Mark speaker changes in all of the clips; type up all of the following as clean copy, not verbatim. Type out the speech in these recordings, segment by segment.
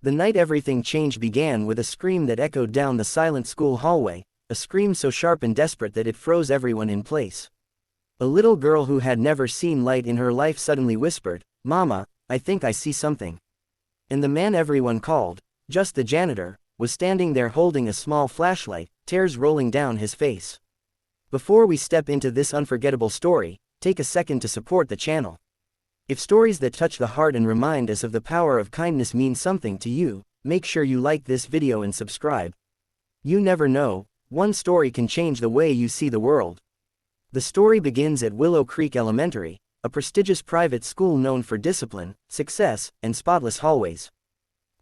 Speaker 1: The night everything changed began with a scream that echoed down the silent school hallway, a scream so sharp and desperate that it froze everyone in place. A little girl who had never seen light in her life suddenly whispered, "Mama, I think I see something." And the man everyone called, just the janitor, was standing there holding a small flashlight, tears rolling down his face. Before we step into this unforgettable story, take a second to support the channel. If stories that touch the heart and remind us of the power of kindness mean something to you, make sure you like this video and subscribe. You never know, one story can change the way you see the world. The story begins at Willow Creek Elementary, a prestigious private school known for discipline, success, and spotless hallways.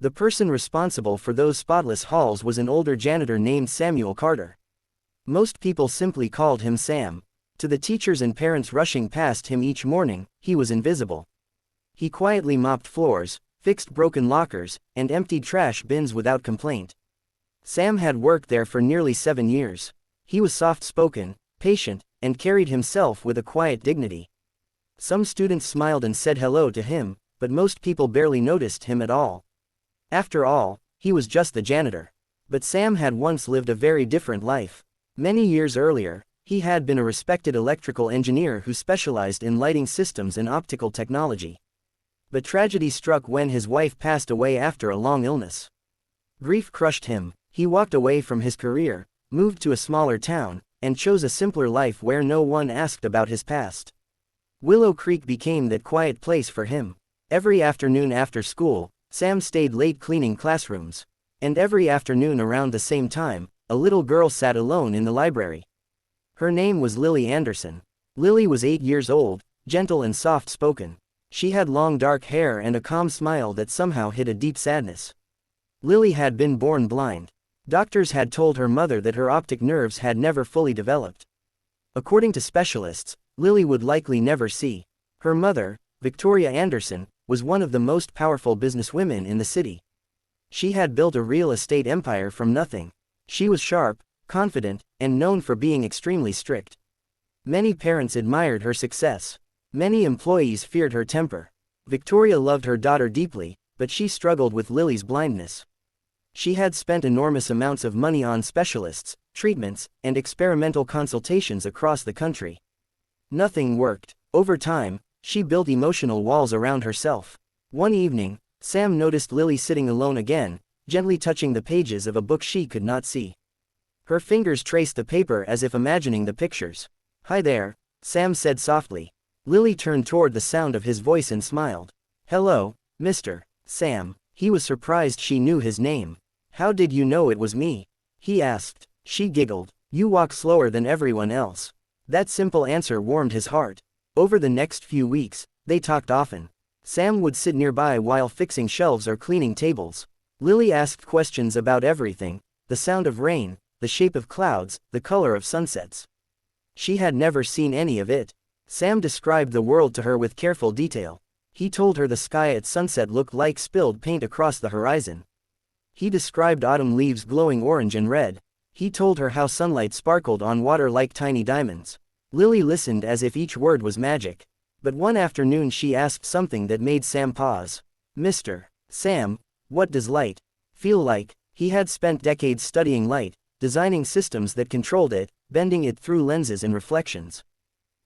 Speaker 1: The person responsible for those spotless halls was an older janitor named Samuel Carter. Most people simply called him Sam. To the teachers and parents rushing past him each morning, he was invisible. He quietly mopped floors, fixed broken lockers, and emptied trash bins without complaint. Sam had worked there for nearly 7 years. He was soft-spoken, patient, and carried himself with a quiet dignity. Some students smiled and said hello to him, but most people barely noticed him at all. After all, he was just the janitor. But Sam had once lived a very different life. Many years earlier, he had been a respected electrical engineer who specialized in lighting systems and optical technology. But tragedy struck when his wife passed away after a long illness. Grief crushed him. He walked away from his career, moved to a smaller town, and chose a simpler life where no one asked about his past. Willow Creek became that quiet place for him. Every afternoon after school, Sam stayed late cleaning classrooms. And every afternoon around the same time, a little girl sat alone in the library. Her name was Lily Anderson. Lily was 8 years old, gentle and soft-spoken. She had long dark hair and a calm smile that somehow hid a deep sadness. Lily had been born blind. Doctors had told her mother that her optic nerves had never fully developed. According to specialists, Lily would likely never see. Her mother, Victoria Anderson, was one of the most powerful businesswomen in the city. She had built a real estate empire from nothing. She was sharp, confident, and known for being extremely strict. Many parents admired her success. Many employees feared her temper. Victoria loved her daughter deeply, but she struggled with Lily's blindness. She had spent enormous amounts of money on specialists, treatments, and experimental consultations across the country. Nothing worked. Over time, she built emotional walls around herself. One evening, Sam noticed Lily sitting alone again, gently touching the pages of a book she could not see. Her fingers traced the paper as if imagining the pictures. "Hi there," Sam said softly. Lily turned toward the sound of his voice and smiled. "Hello, Mr. Sam." He was surprised she knew his name. "How did you know it was me?" he asked. She giggled. "You walk slower than everyone else." That simple answer warmed his heart. Over the next few weeks, they talked often. Sam would sit nearby while fixing shelves or cleaning tables. Lily asked questions about everything: the sound of rain, the shape of clouds, the color of sunsets. She had never seen any of it. Sam described the world to her with careful detail. He told her the sky at sunset looked like spilled paint across the horizon. He described autumn leaves glowing orange and red. He told her how sunlight sparkled on water like tiny diamonds. Lily listened as if each word was magic. But one afternoon she asked something that made Sam pause. "Mr. Sam, what does light feel like?" He had spent decades studying light, designing systems that controlled it, bending it through lenses and reflections.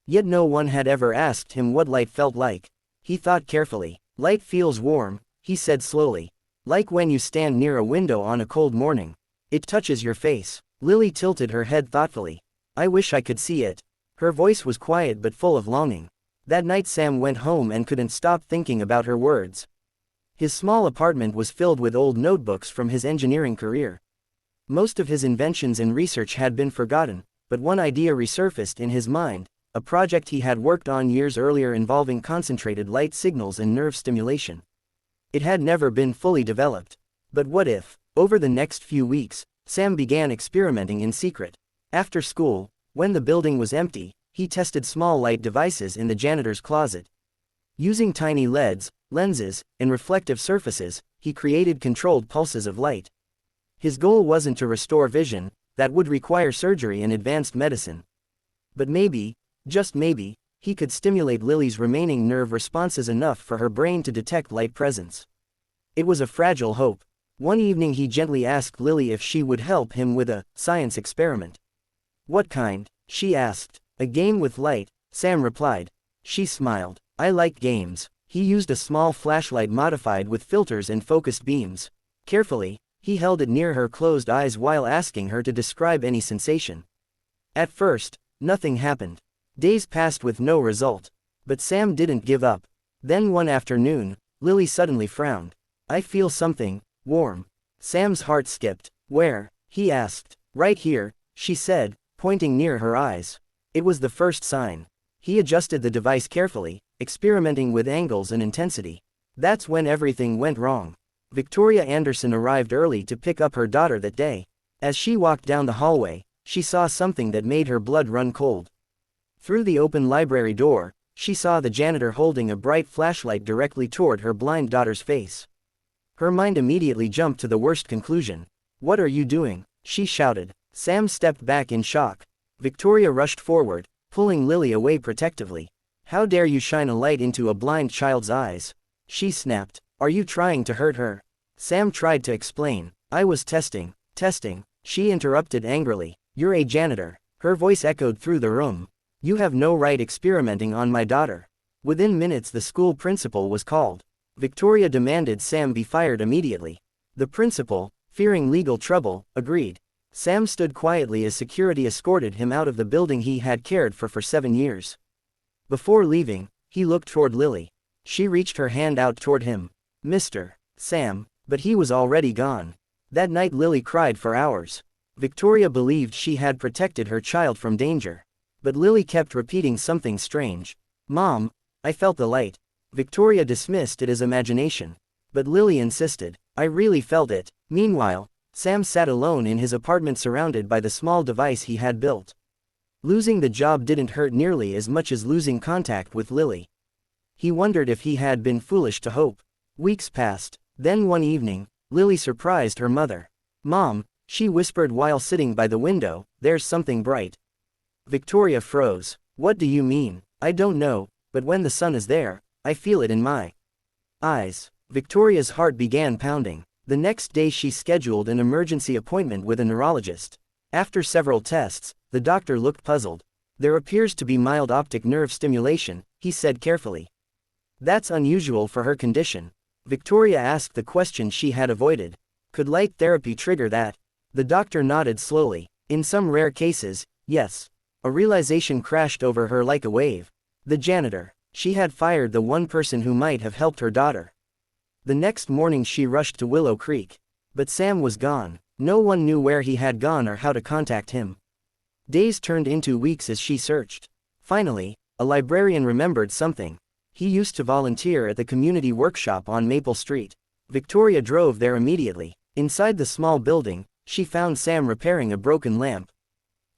Speaker 1: Yet no one had ever asked him what light felt like. He thought carefully. "Light feels warm," he said slowly. "Like when you stand near a window on a cold morning. It touches your face." Lily tilted her head thoughtfully. "I wish I could see it." Her voice was quiet but full of longing. That night Sam went home and couldn't stop thinking about her words. His small apartment was filled with old notebooks from his engineering career. Most of his inventions and research had been forgotten, but one idea resurfaced in his mind, a project he had worked on years earlier involving concentrated light signals and nerve stimulation. It had never been fully developed. But what if? Over the next few weeks, Sam began experimenting in secret. After school, when the building was empty, he tested small light devices in the janitor's closet. Using tiny LEDs, lenses, and reflective surfaces, he created controlled pulses of light. His goal wasn't to restore vision, that would require surgery and advanced medicine. But maybe, just maybe, he could stimulate Lily's remaining nerve responses enough for her brain to detect light presence. It was a fragile hope. One evening he gently asked Lily if she would help him with a science experiment. What kind? She asked. A game with light, Sam replied. She smiled. I like games. He used a small flashlight modified with filters and focused beams. Carefully, he held it near her closed eyes while asking her to describe any sensation. At first, nothing happened. Days passed with no result. But Sam didn't give up. Then one afternoon, Lily suddenly frowned. I feel something warm. Sam's heart skipped. Where? He asked. Right here, she said, pointing near her eyes. It was the first sign. He adjusted the device carefully, experimenting with angles and intensity. That's when everything went wrong. Victoria Anderson arrived early to pick up her daughter that day. As she walked down the hallway, she saw something that made her blood run cold. Through the open library door, she saw the janitor holding a bright flashlight directly toward her blind daughter's face. Her mind immediately jumped to the worst conclusion. What are you doing? She shouted. Sam stepped back in shock. Victoria rushed forward, pulling Lily away protectively. How dare you shine a light into a blind child's eyes? She snapped. Are you trying to hurt her? Sam tried to explain. I was testing. She interrupted angrily. You're a janitor. Her voice echoed through the room. You have no right experimenting on my daughter. Within minutes the school principal was called. Victoria demanded Sam be fired immediately. The principal, fearing legal trouble, agreed. Sam stood quietly as security escorted him out of the building he had cared for 7 years. Before leaving, he looked toward Lily. She reached her hand out toward him. Mr. Sam, but he was already gone. That night Lily cried for hours. Victoria believed she had protected her child from danger. But Lily kept repeating something strange. Mom, I felt the light. Victoria dismissed it as imagination. But Lily insisted. I really felt it. Meanwhile, Sam sat alone in his apartment surrounded by the small device he had built. Losing the job didn't hurt nearly as much as losing contact with Lily. He wondered if he had been foolish to hope. Weeks passed. Then one evening, Lily surprised her mother. Mom, she whispered while sitting by the window, there's something bright. Victoria froze. What do you mean? I don't know, but when the sun is there, I feel it in my eyes. Victoria's heart began pounding. The next day she scheduled an emergency appointment with a neurologist. After several tests, the doctor looked puzzled. There appears to be mild optic nerve stimulation, he said carefully. That's unusual for her condition. Victoria asked the question she had avoided. Could light therapy trigger that? The doctor nodded slowly. In some rare cases, yes. A realization crashed over her like a wave. The janitor. She had fired the one person who might have helped her daughter. The next morning she rushed to Willow Creek. But Sam was gone. No one knew where he had gone or how to contact him. Days turned into weeks as she searched. Finally, a librarian remembered something. He used to volunteer at the community workshop on Maple Street. Victoria drove there immediately. Inside the small building, she found Sam repairing a broken lamp.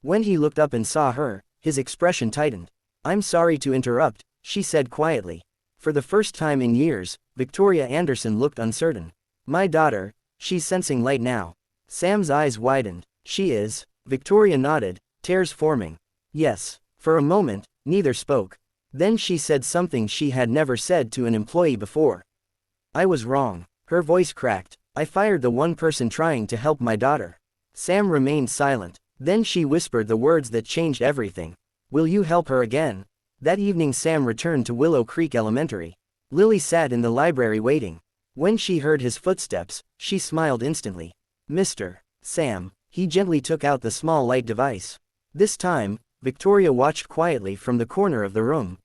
Speaker 1: When he looked up and saw her, his expression tightened. I'm sorry to interrupt, she said quietly. For the first time in years, Victoria Anderson looked uncertain. My daughter, she's sensing light now. Sam's eyes widened. She is. Victoria nodded, tears forming. Yes. For a moment, neither spoke. Then she said something she had never said to an employee before. I was wrong. Her voice cracked. I fired the one person trying to help my daughter. Sam remained silent. Then she whispered the words that changed everything. Will you help her again? That evening Sam returned to Willow Creek Elementary. Lily sat in the library waiting. When she heard his footsteps, she smiled instantly. Mr. Sam. He gently took out the small light device. This time, Victoria watched quietly from the corner of the room.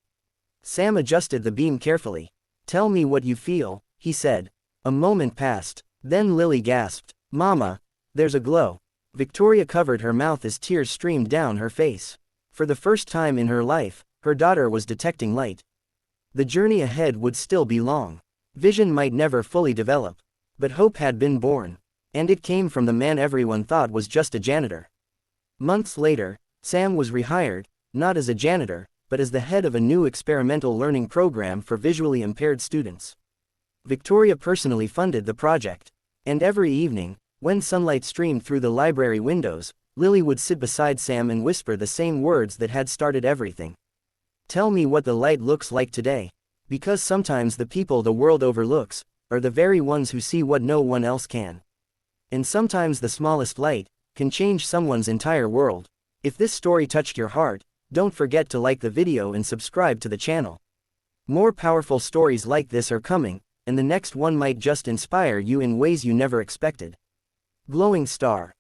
Speaker 1: Sam adjusted the beam carefully. Tell me what you feel, he said. A moment passed. Then Lily gasped. Mama, there's a glow. Victoria covered her mouth as tears streamed down her face. For the first time in her life, her daughter was detecting light. The journey ahead would still be long. Vision might never fully develop. But hope had been born. And it came from the man everyone thought was just a janitor. Months later, Sam was rehired, not as a janitor, but as the head of a new experimental learning program for visually impaired students. Victoria personally funded the project. And every evening, when sunlight streamed through the library windows, Lily would sit beside Sam and whisper the same words that had started everything. Tell me what the light looks like today. Because sometimes the people the world overlooks are the very ones who see what no one else can. And sometimes the smallest light can change someone's entire world. If this story touched your heart, don't forget to like the video and subscribe to the channel. More powerful stories like this are coming, and the next one might just inspire you in ways you never expected. Glowing star.